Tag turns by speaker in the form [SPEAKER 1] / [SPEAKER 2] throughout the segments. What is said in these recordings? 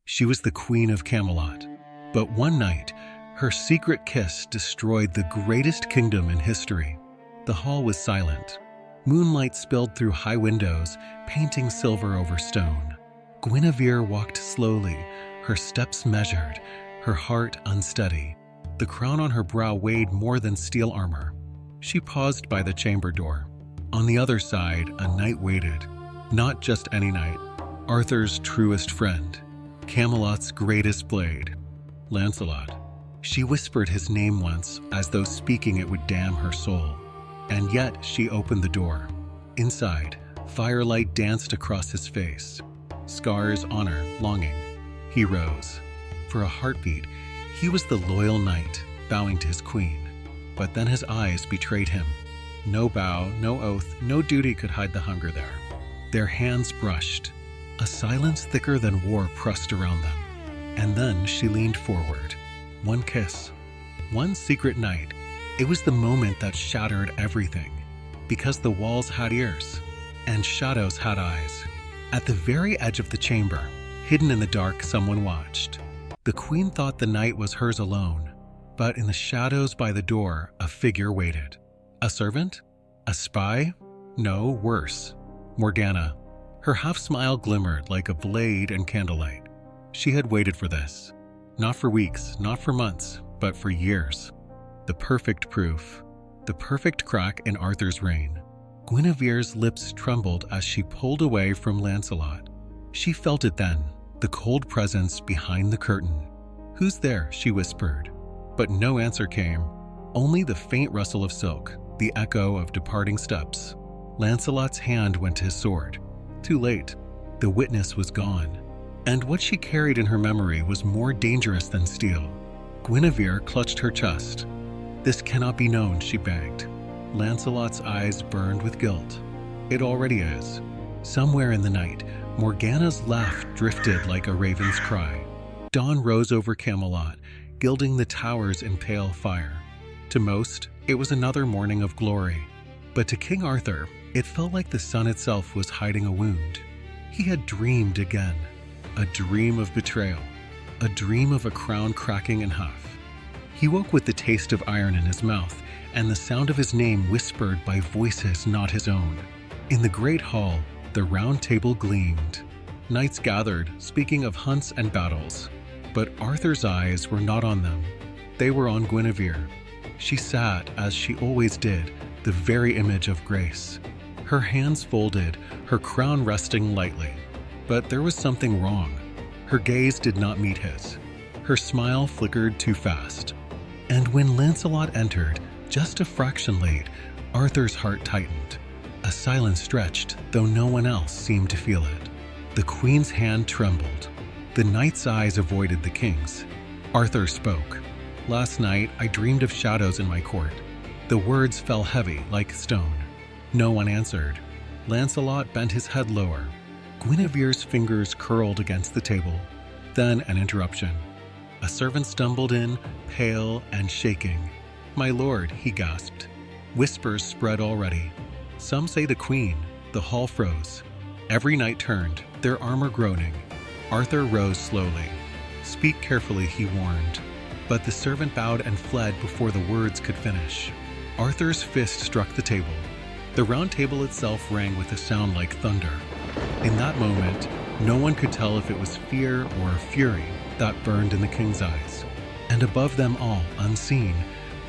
[SPEAKER 1] She was the Queen of Camelot. But one night, her secret kiss destroyed the greatest kingdom in history. The hall was silent. Moonlight spilled through high windows, painting silver over stone. Guinevere walked slowly, her steps measured, her heart unsteady. The crown on her brow weighed more than steel armor. She paused by the chamber door. On the other side, a knight waited. Not just any knight, Arthur's truest friend, Camelot's greatest blade, Lancelot. She whispered his name once, as though speaking it would damn her soul. And yet she opened the door. Inside, firelight danced across his face. Scars, honor, longing. He rose. For a heartbeat, he was the loyal knight, bowing to his queen. But then his eyes betrayed him. No bow, no oath, no duty could hide the hunger there. Their hands brushed. A silence thicker than war pressed around them. And then she leaned forward. One kiss. One secret night. It was the moment that shattered everything. Because the walls had ears, and shadows had eyes. At the very edge of the chamber, hidden in the dark, someone watched. The queen thought the night was hers alone, but in the shadows by the door, a figure waited. A servant? A spy? No, worse. Morgana. Her half-smile glimmered like a blade in candlelight. She had waited for this. Not for weeks, not for months, but for years. The perfect proof. The perfect crack in Arthur's reign. Guinevere's lips trembled as she pulled away from Lancelot. She felt it then, the cold presence behind the curtain. "Who's there?" she whispered. But no answer came, only the faint rustle of silk, the echo of departing steps. Lancelot's hand went to his sword. Too late. The witness was gone. And what she carried in her memory was more dangerous than steel. Guinevere clutched her chest. "This cannot be known," she begged. Lancelot's eyes burned with guilt. "It already is." Somewhere in the night, Morgana's laugh drifted like a raven's cry. Dawn rose over Camelot, gilding the towers in pale fire. To most, it was another morning of glory. But to King Arthur, it felt like the sun itself was hiding a wound. He had dreamed again. A dream of betrayal. A dream of a crown cracking in half. He woke with the taste of iron in his mouth, and the sound of his name whispered by voices not his own. In the great hall, the round table gleamed. Knights gathered, speaking of hunts and battles. But Arthur's eyes were not on them. They were on Guinevere. She sat, as she always did, the very image of grace. Her hands folded, her crown resting lightly. But there was something wrong. Her gaze did not meet his. Her smile flickered too fast. And when Lancelot entered, just a fraction late, Arthur's heart tightened. A silence stretched, though no one else seemed to feel it. The queen's hand trembled. The knight's eyes avoided the king's. Arthur spoke. "Last night, I dreamed of shadows in my court." The words fell heavy, like stone. No one answered. Lancelot bent his head lower. Guinevere's fingers curled against the table. Then an interruption. A servant stumbled in, pale and shaking. "My lord," he gasped. Whispers spread already. Some say the queen. The hall froze. Every knight turned, their armor groaning. Arthur rose slowly. "Speak carefully," he warned. But the servant bowed and fled before the words could finish. Arthur's fist struck the table. The round table itself rang with a sound like thunder. In that moment, no one could tell if it was fear or fury that burned in the king's eyes. And above them all, unseen,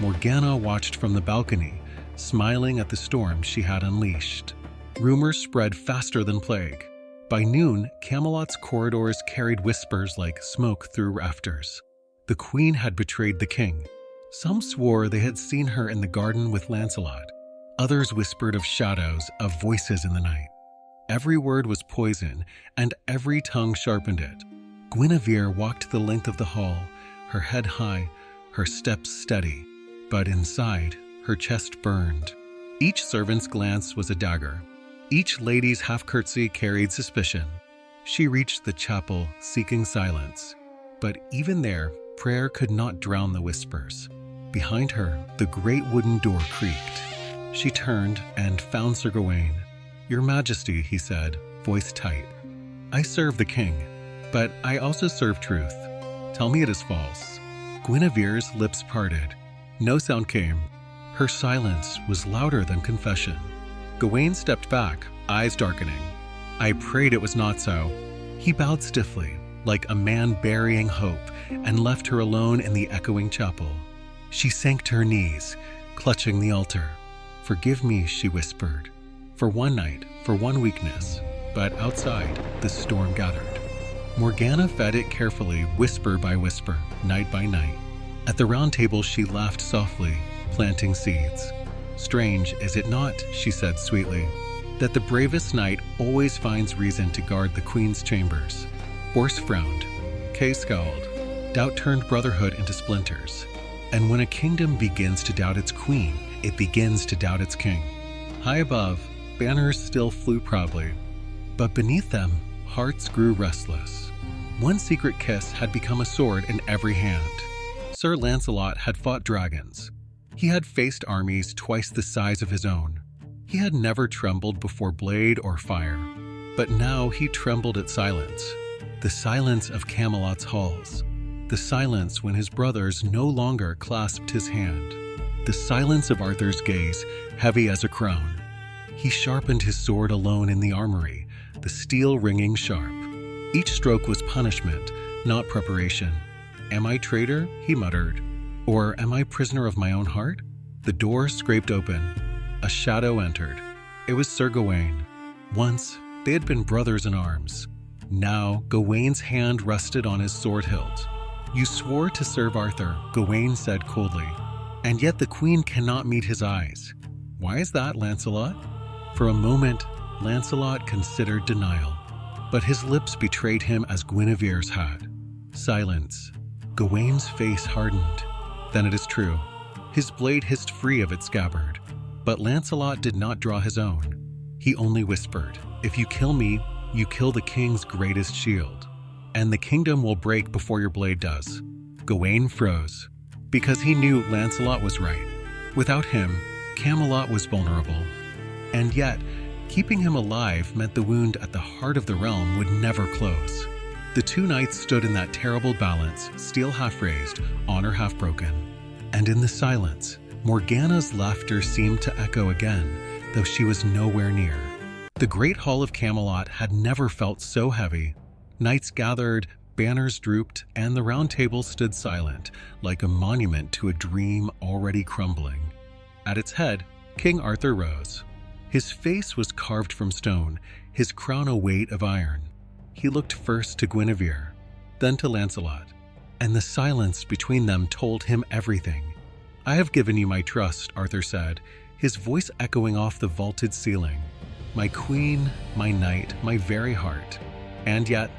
[SPEAKER 1] Morgana watched from the balcony, smiling at the storm she had unleashed. Rumors spread faster than plague. By noon, Camelot's corridors carried whispers like smoke through rafters. The queen had betrayed the king. Some swore they had seen her in the garden with Lancelot. Others whispered of shadows, of voices in the night. Every word was poison, and every tongue sharpened it. Guinevere walked the length of the hall, her head high, her steps steady. But inside, her chest burned. Each servant's glance was a dagger. Each lady's half-curtsy carried suspicion. She reached the chapel, seeking silence. But even there, prayer could not drown the whispers. Behind her, the great wooden door creaked. She turned and found Sir Gawain. "Your Majesty," he said, voice tight. "I serve the king." But I also serve truth. Tell me it is false." Guinevere's lips parted. No sound came. Her silence was louder than confession. Gawain stepped back, eyes darkening. "I prayed it was not so." He bowed stiffly, like a man burying hope, and left her alone in the echoing chapel. She sank to her knees, clutching the altar. "Forgive me," she whispered. "For one night, for one weakness." But outside, the storm gathered. Morgana fed it carefully, whisper by whisper, night by night. At the round table she laughed softly, planting seeds. "Strange, is it not," she said sweetly, "that the bravest knight always finds reason to guard the queen's chambers?" Bors frowned. Kay scowled. Doubt turned brotherhood into splinters. And when a kingdom begins to doubt its queen, it begins to doubt its king. High above, banners still flew proudly. But beneath them, hearts grew restless. One secret kiss had become a sword in every hand. Sir Lancelot had fought dragons. He had faced armies twice the size of his own. He had never trembled before blade or fire. But now he trembled at silence. The silence of Camelot's halls. The silence when his brothers no longer clasped his hand. The silence of Arthur's gaze, heavy as a crown. He sharpened his sword alone in the armory, the steel ringing sharp. Each stroke was punishment, not preparation. "Am I traitor?" he muttered. "Or am I prisoner of my own heart?" The door scraped open. A shadow entered. It was Sir Gawain. Once, they had been brothers in arms. Now, Gawain's hand rested on his sword hilt. "You swore to serve Arthur," Gawain said coldly. "And yet the queen cannot meet his eyes. Why is that, Lancelot?" For a moment, Lancelot considered denial. But his lips betrayed him as Guinevere's had. Silence. Gawain's face hardened. "Then it is true." His blade hissed free of its scabbard. But Lancelot did not draw his own. He only whispered, "If you kill me, you kill the king's greatest shield. And the kingdom will break before your blade does." Gawain froze, because he knew Lancelot was right. Without him, Camelot was vulnerable. And yet, keeping him alive meant the wound at the heart of the realm would never close. The two knights stood in that terrible balance, steel half raised, honor half broken. And in the silence, Morgana's laughter seemed to echo again, though she was nowhere near. The great hall of Camelot had never felt so heavy. Knights gathered, banners drooped, and the round table stood silent, like a monument to a dream already crumbling. At its head, King Arthur rose. His face was carved from stone, his crown a weight of iron. He looked first to Guinevere, then to Lancelot, and the silence between them told him everything. "I have given you my trust," Arthur said, his voice echoing off the vaulted ceiling. "My queen, my knight, my very heart. And yet,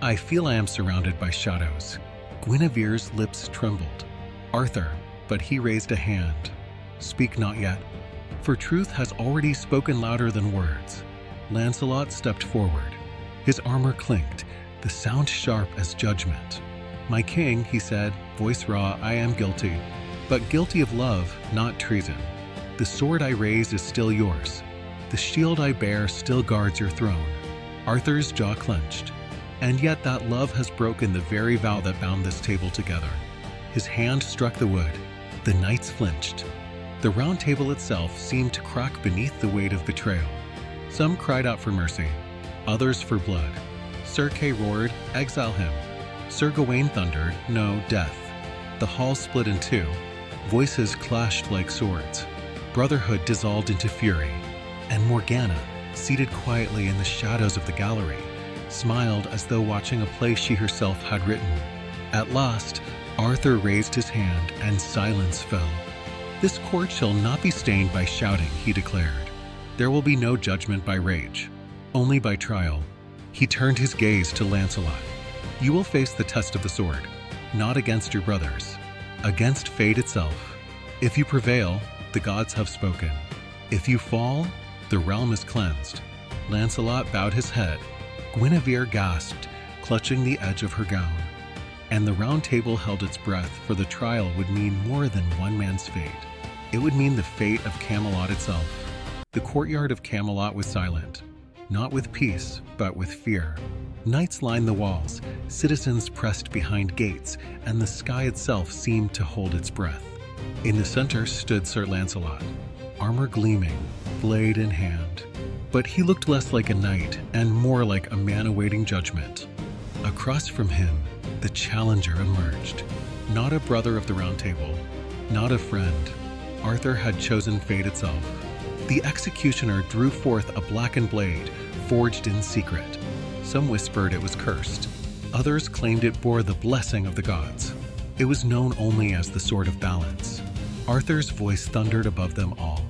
[SPEAKER 1] I feel I am surrounded by shadows." Guinevere's lips trembled. "Arthur," but he raised a hand. "Speak not yet, for truth has already spoken louder than words." Lancelot stepped forward. His armor clinked, the sound sharp as judgment. "My king," he said, voice raw, "I am guilty, but guilty of love, not treason. The sword I raised is still yours. The shield I bear still guards your throne." Arthur's jaw clenched. And yet that love has broken the very vow that bound this table together. His hand struck the wood. The knights flinched. The round table itself seemed to crack beneath the weight of betrayal. Some cried out for mercy, others for blood. Sir Kay roared, "Exile him." Sir Gawain thundered, "No, death." The hall split in two. Voices clashed like swords. Brotherhood dissolved into fury. And Morgana, seated quietly in the shadows of the gallery, smiled as though watching a play she herself had written. At last, Arthur raised his hand and silence fell. "This court shall not be stained by shouting," he declared. "There will be no judgment by rage, only by trial." He turned his gaze to Lancelot. "You will face the test of the sword, not against your brothers, against fate itself. If you prevail, the gods have spoken. If you fall, the realm is cleansed." Lancelot bowed his head. Guinevere gasped, clutching the edge of her gown. And the round table held its breath, for the trial would mean more than one man's fate. It would mean the fate of Camelot itself. The courtyard of Camelot was silent, not with peace, but with fear. Knights lined the walls, citizens pressed behind gates, and the sky itself seemed to hold its breath. In the center stood Sir Lancelot, armor gleaming, blade in hand. But he looked less like a knight and more like a man awaiting judgment. Across from him, the challenger emerged. Not a brother of the Round Table, not a friend. Arthur had chosen fate itself. The executioner drew forth a blackened blade, forged in secret. Some whispered it was cursed. Others claimed it bore the blessing of the gods. It was known only as the Sword of Balance. Arthur's voice thundered above them all.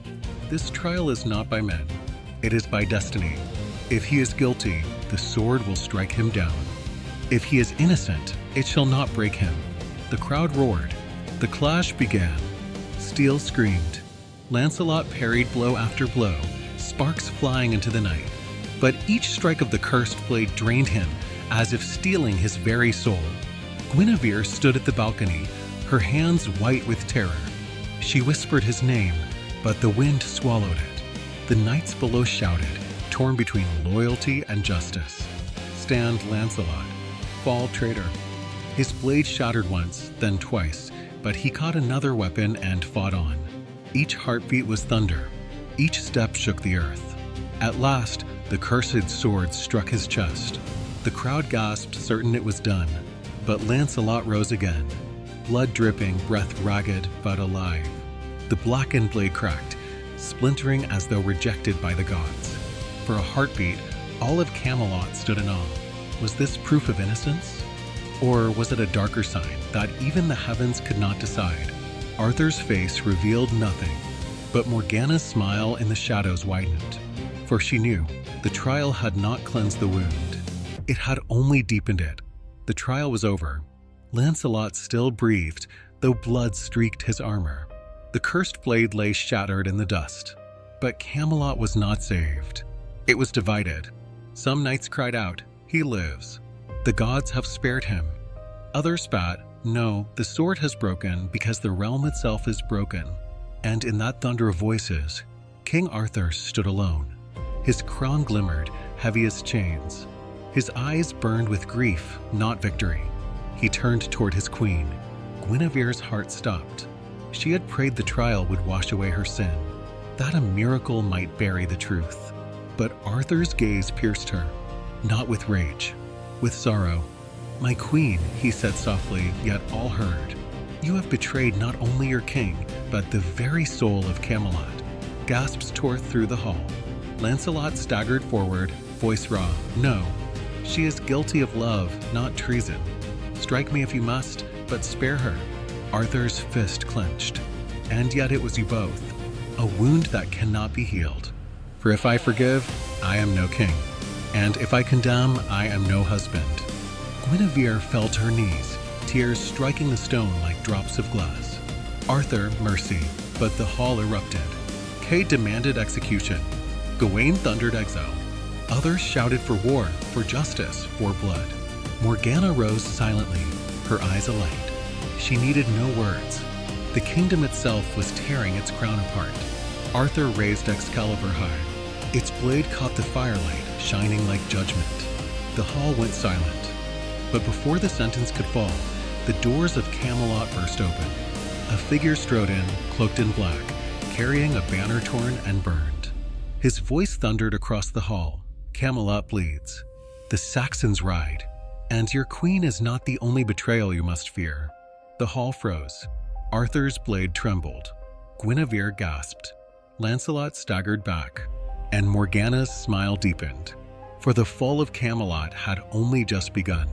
[SPEAKER 1] This trial is not by men. It is by destiny. If he is guilty, the sword will strike him down. If he is innocent, it shall not break him. The crowd roared. The clash began. Steel screamed. Lancelot parried blow after blow, sparks flying into the night. But each strike of the cursed blade drained him, as if stealing his very soul. Guinevere stood at the balcony, her hands white with terror. She whispered his name, but the wind swallowed it. The knights below shouted, torn between loyalty and justice. Stand, Lancelot. Fall, traitor. His blade shattered once, then twice, but he caught another weapon and fought on. Each heartbeat was thunder. Each step shook the earth. At last, the cursed sword struck his chest. The crowd gasped, certain it was done. But Lancelot rose again, blood dripping, breath ragged, but alive. The blackened blade cracked, splintering as though rejected by the gods. For a heartbeat, all of Camelot stood in awe. Was this proof of innocence? Or was it a darker sign that even the heavens could not decide? Arthur's face revealed nothing, but Morgana's smile in the shadows widened. For she knew the trial had not cleansed the wound. It had only deepened it. The trial was over. Lancelot still breathed, though blood streaked his armor. The cursed blade lay shattered in the dust. But Camelot was not saved. It was divided. Some knights cried out, "He lives. The gods have spared him." Others spat, "No, the sword has broken because the realm itself is broken." And in that thunder of voices, King Arthur stood alone. His crown glimmered, heavy as chains. His eyes burned with grief, not victory. He turned toward his queen. Guinevere's heart stopped. She had prayed the trial would wash away her sin, that a miracle might bury the truth. But Arthur's gaze pierced her, not with rage, with sorrow. "My queen," he said softly, yet all heard. "You have betrayed not only your king, but the very soul of Camelot." Gasps tore through the hall. Lancelot staggered forward, voice raw. "No, she is guilty of love, not treason. Strike me if you must, but spare her." Arthur's fist clenched. "And yet it was you both. A wound that cannot be healed. For if I forgive, I am no king. And if I condemn, I am no husband." Guinevere fell to her knees, tears striking the stone like drops of glass. Arthur, mercy, but the hall erupted. Kay demanded execution. Gawain thundered exile. Others shouted for war, for justice, for blood. Morgana rose silently, her eyes alight. She needed no words. The kingdom itself was tearing its crown apart. Arthur raised Excalibur high. Its blade caught the firelight, shining like judgment. The hall went silent. But before the sentence could fall, the doors of Camelot burst open. A figure strode in, cloaked in black, carrying a banner torn and burned. His voice thundered across the hall. "Camelot bleeds. The Saxons ride. And your queen is not the only betrayal you must fear." The hall froze. Arthur's blade trembled. Guinevere gasped. Lancelot staggered back, and Morgana's smile deepened. For the fall of Camelot had only just begun.